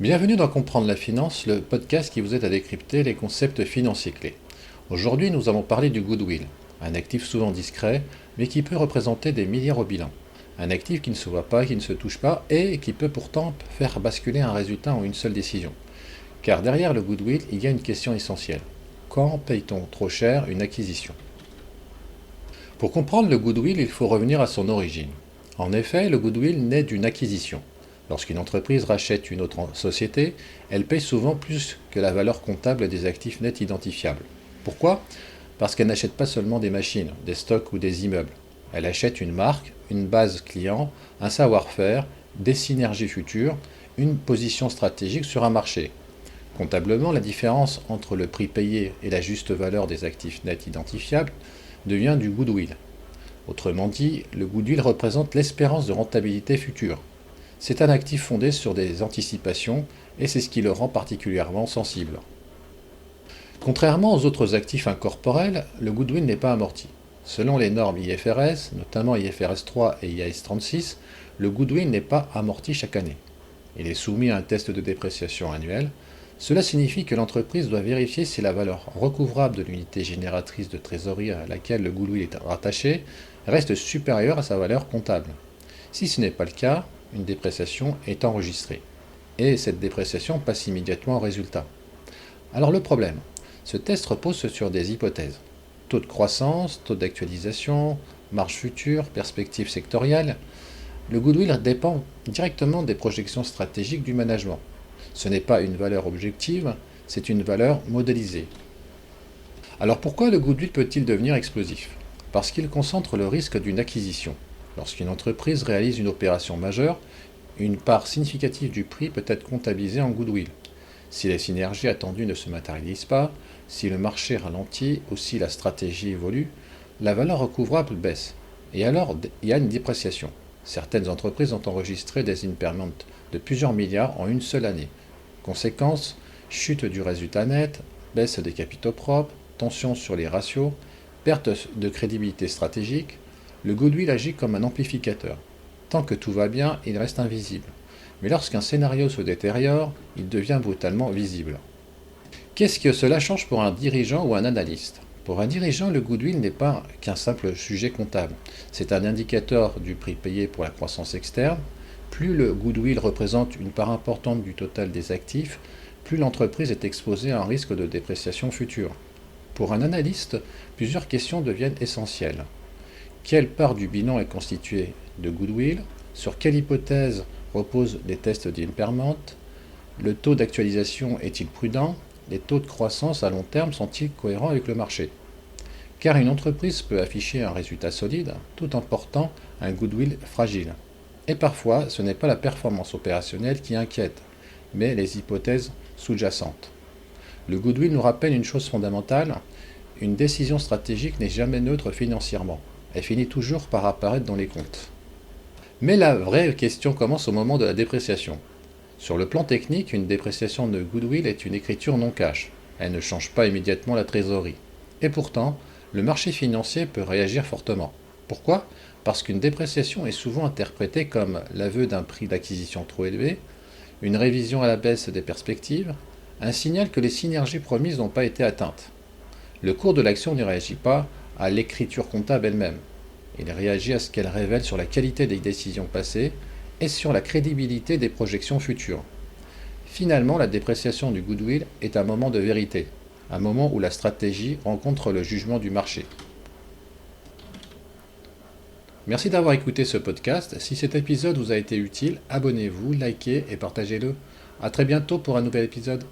Bienvenue dans Comprendre la finance, le podcast qui vous aide à décrypter les concepts financiers clés. Aujourd'hui, nous allons parler du goodwill, un actif souvent discret, mais qui peut représenter des milliards au bilan. Un actif qui ne se voit pas, qui ne se touche pas, et qui peut pourtant faire basculer un résultat en une seule décision. Car derrière le goodwill, il y a une question essentielle. Quand paye-t-on trop cher une acquisition? Pour comprendre le goodwill, il faut revenir à son origine. En effet, le goodwill naît d'une acquisition. Lorsqu'une entreprise rachète une autre société, elle paye souvent plus que la valeur comptable des actifs nets identifiables. Pourquoi? Parce qu'elle n'achète pas seulement des machines, des stocks ou des immeubles. Elle achète une marque, une base client, un savoir-faire, des synergies futures, une position stratégique sur un marché. Comptablement, la différence entre le prix payé et la juste valeur des actifs nets identifiables devient du goodwill. Autrement dit, le goodwill représente l'espérance de rentabilité future. C'est un actif fondé sur des anticipations et c'est ce qui le rend particulièrement sensible. Contrairement aux autres actifs incorporels, le goodwill n'est pas amorti. Selon les normes IFRS, notamment IFRS 3 et IAS 36, le goodwill n'est pas amorti chaque année. Il est soumis à un test de dépréciation annuel. Cela signifie que l'entreprise doit vérifier si la valeur recouvrable de l'unité génératrice de trésorerie à laquelle le goodwill est rattaché reste supérieure à sa valeur comptable. Si ce n'est pas le cas, une dépréciation est enregistrée. Et cette dépréciation passe immédiatement au résultat. Alors le problème, ce test repose sur des hypothèses. Taux de croissance, taux d'actualisation, marge future, perspectives sectorielles. Le goodwill dépend directement des projections stratégiques du management. Ce n'est pas une valeur objective, c'est une valeur modélisée. Alors pourquoi le goodwill peut-il devenir explosif? Parce qu'il concentre le risque d'une acquisition. Lorsqu'une entreprise réalise une opération majeure, une part significative du prix peut être comptabilisée en goodwill. Si les synergies attendues ne se matérialisent pas, si le marché ralentit ou si la stratégie évolue, la valeur recouvrable baisse. Et alors, il y a une dépréciation. Certaines entreprises ont enregistré des impairments de plusieurs milliards en une seule année. Conséquence, chute du résultat net, baisse des capitaux propres, tension sur les ratios, perte de crédibilité stratégique. Le goodwill agit comme un amplificateur. Tant que tout va bien, il reste invisible. Mais lorsqu'un scénario se détériore, il devient brutalement visible. Qu'est-ce que cela change pour un dirigeant ou un analyste? Pour un dirigeant, le goodwill n'est pas qu'un simple sujet comptable. C'est un indicateur du prix payé pour la croissance externe. Plus le goodwill représente une part importante du total des actifs, plus l'entreprise est exposée à un risque de dépréciation future. Pour un analyste, plusieurs questions deviennent essentielles. Quelle part du bilan est constituée de goodwill? Sur quelle hypothèse reposent les tests d'impairment? Le taux d'actualisation est-il prudent? Les taux de croissance à long terme sont-ils cohérents avec le marché? Car une entreprise peut afficher un résultat solide tout en portant un goodwill fragile. Et parfois, ce n'est pas la performance opérationnelle qui inquiète, mais les hypothèses sous-jacentes. Le goodwill nous rappelle une chose fondamentale, une décision stratégique n'est jamais neutre financièrement. Elle finit toujours par apparaître dans les comptes. Mais la vraie question commence au moment de la dépréciation. Sur le plan technique, une dépréciation de goodwill est une écriture non cash. Elle ne change pas immédiatement la trésorerie. Et pourtant, le marché financier peut réagir fortement. Pourquoi? Parce qu'une dépréciation est souvent interprétée comme l'aveu d'un prix d'acquisition trop élevé, une révision à la baisse des perspectives, un signal que les synergies promises n'ont pas été atteintes. Le cours de l'action ne réagit pas à l'écriture comptable elle-même. Il réagit à ce qu'elle révèle sur la qualité des décisions passées et sur la crédibilité des projections futures. Finalement, la dépréciation du goodwill est un moment de vérité, un moment où la stratégie rencontre le jugement du marché. Merci d'avoir écouté ce podcast. Si cet épisode vous a été utile, abonnez-vous, likez et partagez-le. À très bientôt pour un nouvel épisode.